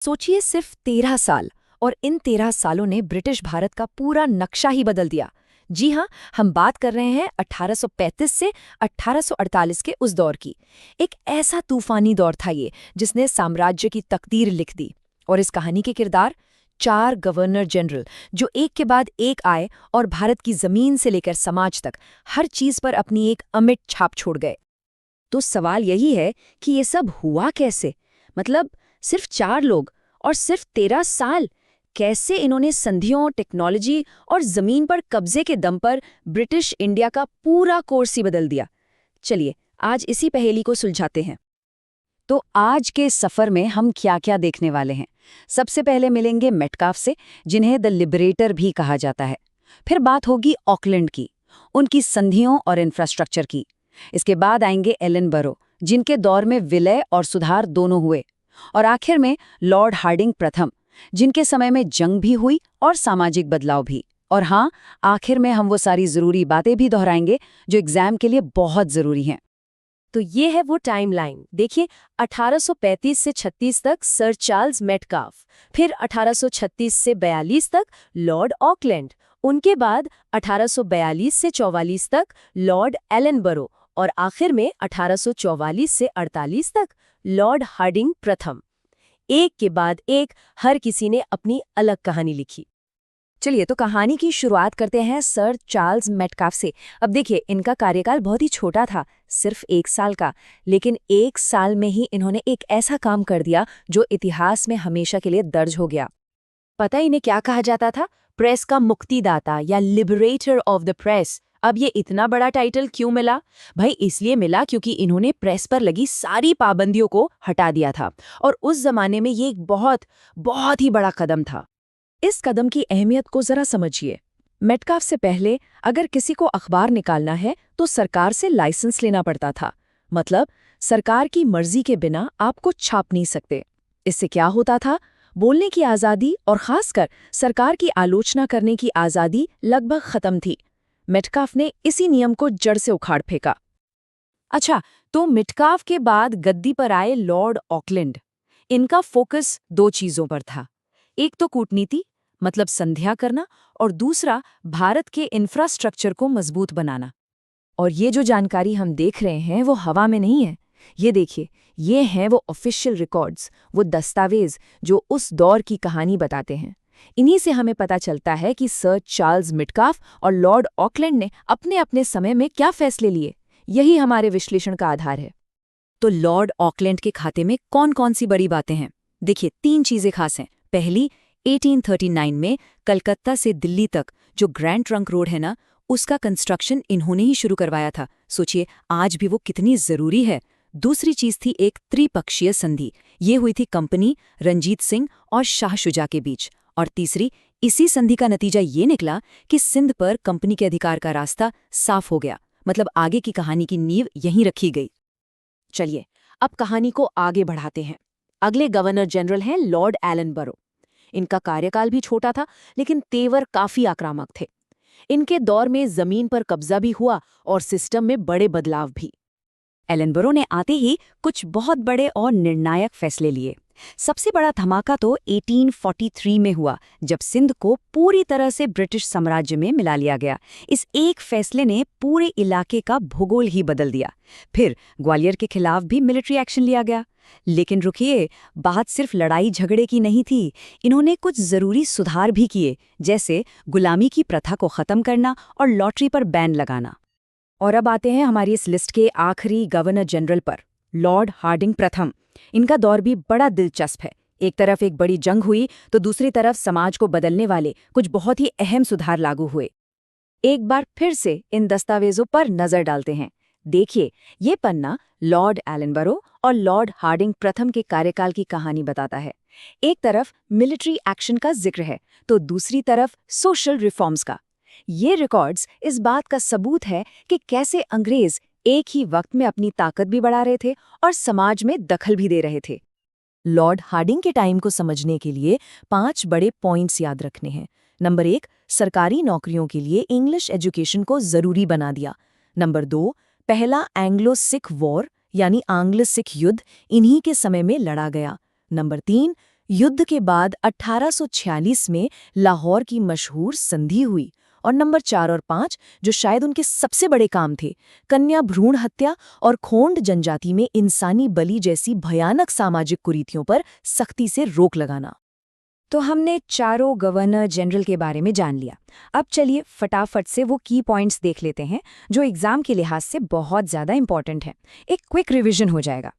सोचिए सिर्फ 13 साल, और इन 13 सालों ने ब्रिटिश भारत का पूरा नक्शा ही बदल दिया। जी हाँ, हम बात कर रहे हैं 1835 से 1848 के उस दौर की। एक ऐसा तूफानी दौर था ये, जिसने साम्राज्य की तकदीर लिख दी। और इस कहानी के किरदार 4 गवर्नर जनरल, जो एक के बाद एक आए और भारत की जमीन से लेकर समाज तक हर चीज पर अपनी एक अमिट छाप छोड़ गए। तो सवाल यही है कि ये सब हुआ कैसे? मतलब सिर्फ 4 लोग और सिर्फ 13 साल, कैसे इन्होंने संधियों, टेक्नोलॉजी और जमीन पर कब्जे के दम पर ब्रिटिश इंडिया का पूरा कोर्स ही बदल दिया? चलिए आज इसी पहेली को सुलझाते हैं। तो आज के सफर में हम क्या-क्या देखने वाले हैं? सबसे पहले मिलेंगे मेटकाफ से, जिन्हें द लिबरेटर भी कहा जाता है। फिर बात होगी ऑकलैंड की, उनकी संधियों और इंफ्रास्ट्रक्चर की। इसके बाद आएंगे एलन बरो, जिनके दौर में विलय और सुधार दोनों हुए। और आखिर में लॉर्ड हार्डिंग प्रथम, जिनके समय में जंग भी हुई और सामाजिक बदलाव भी। और हाँ, आखिर में हम वो सारी जरूरी बातें भी दोहराएंगे जो एग्जाम के लिए बहुत जरूरी हैं। तो ये है वो टाइमलाइन। देखिए, 1835 से 36 तक सर चार्ल्स मेटकाफ, फिर 1836 से 42 तक लॉर्ड ऑकलैंड, उनके बाद 1842 से 44 तक लॉर्ड एलन बरो, और आखिर में 1844 से 48 तक लॉर्ड हार्डिंग प्रथम। एक के बाद एक हर किसी ने अपनी अलग कहानी लिखी। चलिए तो कहानी की शुरुआत करते हैं सर चार्ल्स मेटकाफ से। अब देखिए, इनका कार्यकाल बहुत ही छोटा था, सिर्फ 1 साल का। लेकिन 1 साल में ही इन्होंने एक ऐसा काम कर दिया जो इतिहास में हमेशा के लिए दर्ज हो गया। पता इन्हें क्या कहा जाता था? प्रेस का मुक्तिदाता या लिबरेटर ऑफ द प्रेस। अब ये इतना बड़ा टाइटल क्यों मिला? भाई इसलिए मिला क्योंकि इन्होंने प्रेस पर लगी सारी पाबंदियों को हटा दिया था, और उस जमाने में ये एक बहुत बहुत ही बड़ा कदम था। इस कदम की अहमियत को जरा समझिए। मेटकाफ से पहले अगर किसी को अखबार निकालना है तो सरकार से लाइसेंस लेना पड़ता था। मतलब सरकार की मर्जी के बिना आप कुछ छाप नहीं सकते। इससे क्या होता था? बोलने की आज़ादी और खासकर सरकार की आलोचना करने की आज़ादी लगभग खत्म थी। मेटकाफ ने इसी नियम को जड़ से उखाड़ फेंका। अच्छा, तो मेटकाफ के बाद गद्दी पर आए लॉर्ड ऑकलैंड। इनका फोकस 2 चीजों पर था। एक तो कूटनीति, मतलब संध्या करना, और दूसरा भारत के इंफ्रास्ट्रक्चर को मजबूत बनाना। और ये जो जानकारी हम देख रहे हैं वो हवा में नहीं है। ये देखिए, ये हैं वो ऑफिशियल रिकॉर्ड्स, वो दस्तावेज जो उस दौर की कहानी बताते हैं। इन्हीं से हमें पता चलता है कि सर चार्ल्स मेटकाफ और लॉर्ड ऑकलैंड ने अपने अपने समय में क्या फैसले लिए। यही हमारे विश्लेषण का आधार है। तो लॉर्ड ऑकलैंड के खाते में कौन कौन सी बड़ी बातें हैं? देखिए, 3 चीजें खास हैं। पहली, 1839 में कलकत्ता से दिल्ली तक जो ग्रैंड ट्रंक रोड है ना, उसका कंस्ट्रक्शन इन्होंने ही शुरू करवाया था। सोचिए आज भी वो कितनी जरूरी है। दूसरी चीज थी एक त्रिपक्षीय संधि। ये हुई थी कंपनी, रंजीत सिंह और शाह शुजा के बीच। और तीसरी, इसी संधि का नतीजा ये निकला कि सिंध पर कंपनी के अधिकार का रास्ता साफ हो गया। मतलब आगे की कहानी की नींव यहीं रखी गई। चलिए अब कहानी को आगे बढ़ाते हैं। अगले गवर्नर जनरल हैं लॉर्ड एलन बरो। इनका कार्यकाल भी छोटा था, लेकिन तेवर काफी आक्रामक थे। इनके दौर में जमीन पर कब्जा भी हुआ और सिस्टम में बड़े बदलाव भी। एलन बरो ने आते ही कुछ बहुत बड़े और निर्णायक फैसले लिए। सबसे बड़ा धमाका तो 1843 में हुआ, जब सिंध को पूरी तरह से ब्रिटिश साम्राज्य में मिला लिया गया। इस एक फैसले ने पूरे इलाके का भूगोल ही बदल दिया। फिर ग्वालियर के खिलाफ भी मिलिट्री एक्शन लिया गया। लेकिन रुकिए, बात सिर्फ लड़ाई झगड़े की नहीं थी। इन्होंने कुछ जरूरी सुधार भी किए, जैसे गुलामी की प्रथा को खत्म करना और लॉटरी पर बैन लगाना। और अब आते हैं हमारी इस लिस्ट के आखिरी गवर्नर जनरल पर, लॉर्ड हार्डिंग प्रथम। इनका दौर भी बड़ा दिलचस्प है। एक तरफ एक बड़ी जंग हुई तो दूसरी तरफ समाज को बदलने वाले कुछ बहुत ही अहम सुधार लागू हुए। एक बार फिर से इन दस्तावेजों पर नजर डालते हैं। देखिए, ये पन्ना लॉर्ड एलन बरो और लॉर्ड हार्डिंग प्रथम के कार्यकाल की कहानी बताता है। एक तरफ मिलिट्री एक्शन का जिक्र है तो दूसरी तरफ सोशल रिफॉर्म्स का। ये रिकॉर्ड्स इस बात का सबूत है कि कैसे अंग्रेज एक ही वक्त में अपनी ताकत भी बढ़ा रहे थे और समाज में दखल भी दे रहे थे। लॉर्ड हार्डिंग के टाइम को समझने के लिए 5 बड़े पॉइंट्स याद रखने हैं। नंबर 1, सरकारी नौकरियों के लिए इंग्लिश एजुकेशन को जरूरी बना दिया। नंबर 2, पहला एंग्लो सिख वॉर यानी आंग्ल सिख युद्ध इन्हीं के समय में लड़ा गया। नंबर 3, युद्ध के बाद 1846 में लाहौर की मशहूर संधि हुई। और नंबर 4 और 5, जो शायद उनके सबसे बड़े काम थे, कन्या भ्रूण हत्या और खोंड जनजाति में इंसानी बलि जैसी भयानक सामाजिक कुरीतियों पर सख्ती से रोक लगाना। तो हमने चारों गवर्नर जनरल के बारे में जान लिया। अब चलिए फटाफट से वो की पॉइंट्स देख लेते हैं जो एग्जाम के लिहाज से बहुत ज़्यादा इंपॉर्टेंट है। एक क्विक रिवीजन हो जाएगा।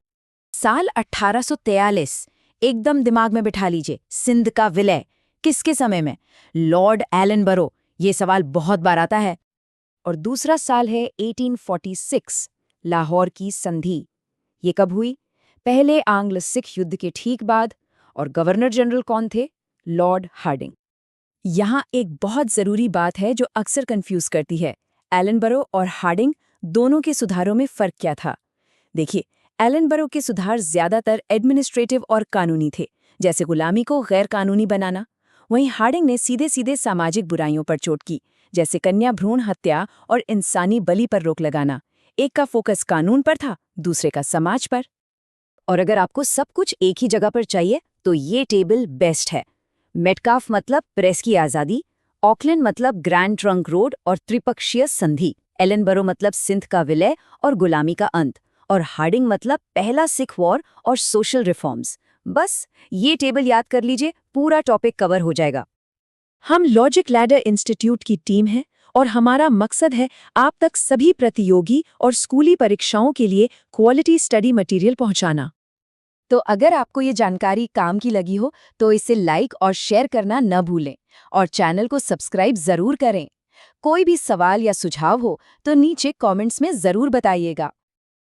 साल 1843, एकदम दिमाग में बिठा लीजिए, सिंध का विलय किसके समय में? Lord Ellenborough. ये सवाल बहुत बार आता है। और दूसरा साल है 1846, लाहौर की संधि। ये कब हुई? पहले आंग्ल सिख युद्ध के ठीक बाद। और गवर्नर जनरल कौन थे? Lord Harding. यहाँ एक बहुत ज़रूरी बात है जो अक्सर कंफ्यूज करती है। एलनबरो और हार्डिंग दोनों के सुधारों में फ़र्क क्या था? देखिए, एलनबरो के सुधार ज़्यादातर एडमिनिस्ट्रेटिव और कानूनी थे, जैसे गुलामी को गैर कानूनी बनाना। वहीं हार्डिंग ने सीधे सीधे सामाजिक बुराइयों पर चोट की, जैसे कन्या भ्रूण हत्या और इंसानी बलि पर रोक लगाना। एक का फोकस कानून पर था, दूसरे का समाज पर। और अगर आपको सब कुछ एक ही जगह पर चाहिए तो ये टेबल बेस्ट है। मेटकाफ मतलब प्रेस की आज़ादी, ऑकलैंड मतलब ग्रैंड ट्रंक रोड और त्रिपक्षीय संधि, एलनबरो मतलब सिंध का विलय और गुलामी का अंत, और हार्डिंग मतलब पहला सिख वॉर और सोशल रिफॉर्म्स। बस ये टेबल याद कर लीजिए, पूरा टॉपिक कवर हो जाएगा। हम लॉजिक लैडर इंस्टीट्यूट की टीम है और हमारा मकसद है आप तक सभी प्रतियोगी और स्कूली परीक्षाओं के लिए क्वालिटी स्टडी मटेरियल पहुंचाना। तो अगर आपको ये जानकारी काम की लगी हो तो इसे लाइक और शेयर करना न भूलें और चैनल को सब्सक्राइब ज़रूर करें। कोई भी सवाल या सुझाव हो तो नीचे कमेंट्स में ज़रूर बताइएगा।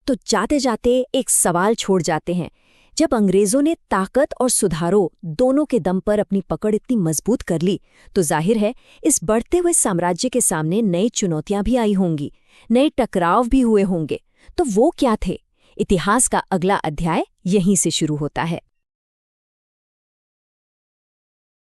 तो जाते जाते एक सवाल छोड़ जाते हैं। जब अंग्रेजों ने ताकत और सुधारों दोनों के दम पर अपनी पकड़ इतनी मजबूत कर ली, तो जाहिर है इस बढ़ते हुए साम्राज्य के सामने नई चुनौतियां भी आई होंगी, नए टकराव भी हुए होंगे। तो वो क्या थे? इतिहास का अगला अध्याय यहीं से शुरू होता है।